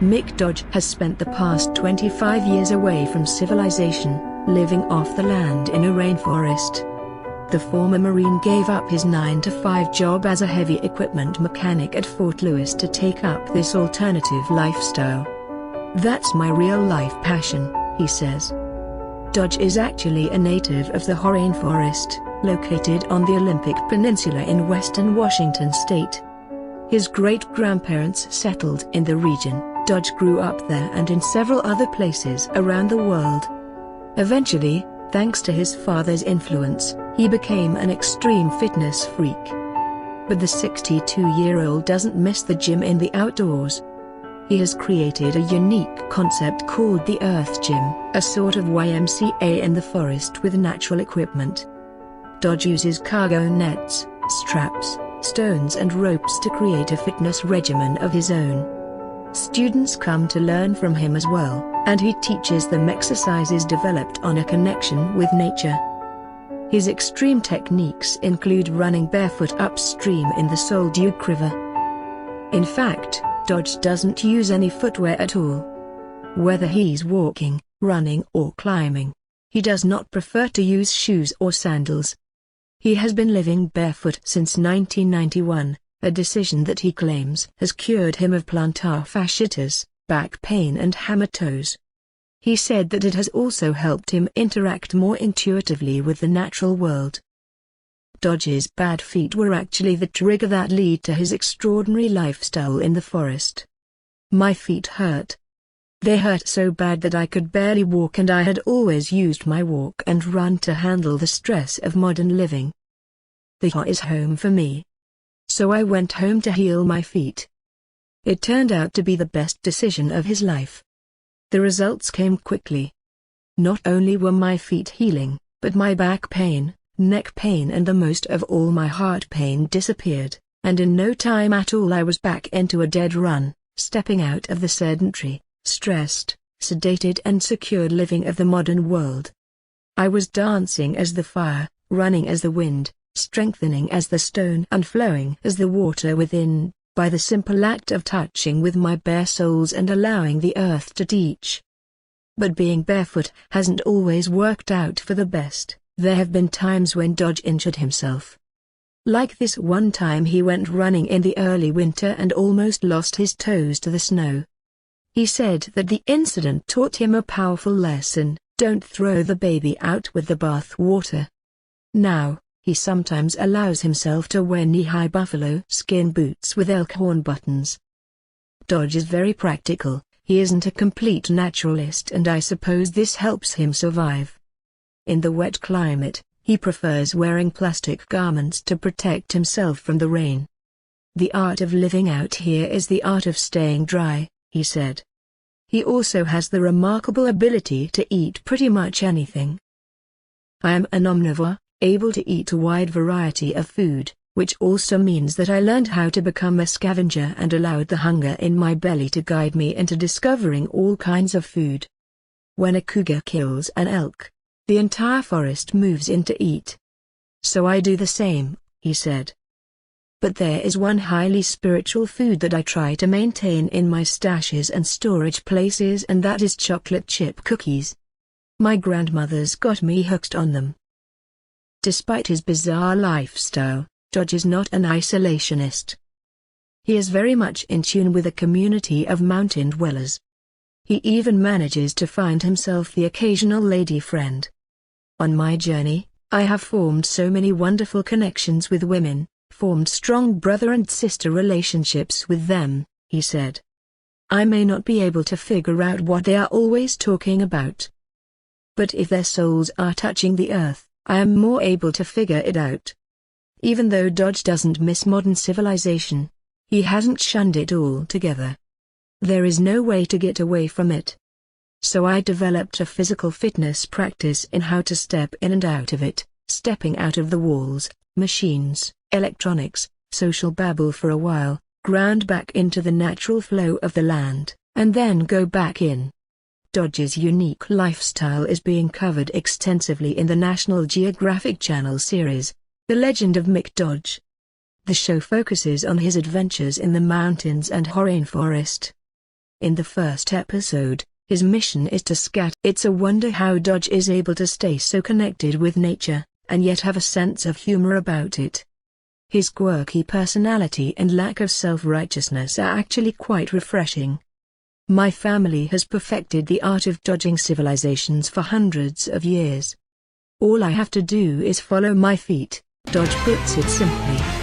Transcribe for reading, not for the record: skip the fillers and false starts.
Mick Dodge has spent the past 25 years away from civilization, living off the land in a rainforest. The former Marine gave up his 9-to-5 job as a heavy equipment mechanic at Fort Lewis to take up this alternative lifestyle. "That's my real-life passion," he says. Dodge is actually a native of the Hoh Rainforest, located on the Olympic Peninsula in western Washington state. His great-grandparents settled in the region. Dodge grew up there and in several other places around the world. Eventually, thanks to his father's influence, he became an extreme fitness freak. But the 62-year-old doesn't miss the gym in the outdoors. He has created a unique concept called the Earth Gym, a sort of YMCA in the forest with natural equipment. Dodge uses cargo nets, straps, stones and ropes to create a fitness regimen of his own. Students come to learn from him as well, and he teaches them exercises developed on a connection with nature. His extreme techniques include running barefoot upstream in the Salt Duke River. In fact, Dodge doesn't use any footwear at all. Whether he's walking, running or climbing, he does not prefer to use shoes or sandals. He has been living barefoot since 1991, a decision that he claims has cured him of plantar fasciitis, back pain and hammer toes. He said that it has also helped him interact more intuitively with the natural world. Dodge's bad feet were actually the trigger that led to his extraordinary lifestyle in the forest. "My feet hurt. They hurt so bad that I could barely walk, and I had always used my walk and run to handle the stress of modern living. The Hoh is home for me. So I went home to heal my feet." It turned out to be the best decision of his life. The results came quickly. Not only were my feet healing, but my back pain, neck pain and the most of all my heart pain disappeared, and in no time at all I was back into a dead run, stepping out of the sedentary, stressed, sedated and secured living of the modern world. I was dancing as the fire, running as the wind, strengthening as the stone and flowing as the water within, by the simple act of touching with my bare soles and allowing the earth to teach. But being barefoot hasn't always worked out for the best. There have been times when Dodge injured himself. Like this one time he went running in the early winter and almost lost his toes to the snow. He said that the incident taught him a powerful lesson: don't throw the baby out with the bath water. Now, he sometimes allows himself to wear knee-high buffalo skin boots with elk horn buttons. Dodge is very practical. He isn't a complete naturalist, and I suppose this helps him survive. In the wet climate, he prefers wearing plastic garments to protect himself from the rain. "The art of living out here is the art of staying dry," he said. He also has the remarkable ability to eat pretty much anything. "I am an omnivore, able to eat a wide variety of food, which also means that I learned how to become a scavenger and allowed the hunger in my belly to guide me into discovering all kinds of food. When a cougar kills an elk, the entire forest moves in to eat. So I do the same," he said. "But there is one highly spiritual food that I try to maintain in my stashes and storage places, and that is chocolate chip cookies. My grandmother's got me hooked on them." Despite his bizarre lifestyle, Dodge is not an isolationist. He is very much in tune with a community of mountain dwellers. He even manages to find himself the occasional lady friend. "On my journey, I have formed so many wonderful connections with women, formed strong brother and sister relationships with them," he said. "I may not be able to figure out what they are always talking about. But if their souls are touching the earth, I am more able to figure it out." Even though Dodge doesn't miss modern civilization, he hasn't shunned it altogether. "There is no way to get away from it. So I developed a physical fitness practice in how to step in and out of it, stepping out of the walls, machines, electronics, social babble for a while, ground back into the natural flow of the land, and then go back in." Dodge's unique lifestyle is being covered extensively in the National Geographic Channel series, The Legend of Mick Dodge. The show focuses on his adventures in the mountains and Hoh Rainforest. In the first episode, his mission is to scatter. It's a wonder how Dodge is able to stay so connected with nature, and yet have a sense of humor about it. His quirky personality and lack of self-righteousness are actually quite refreshing. My family has perfected the art of dodging civilizations for hundreds of years. All I have to do is follow my feet, Dodge puts it simply.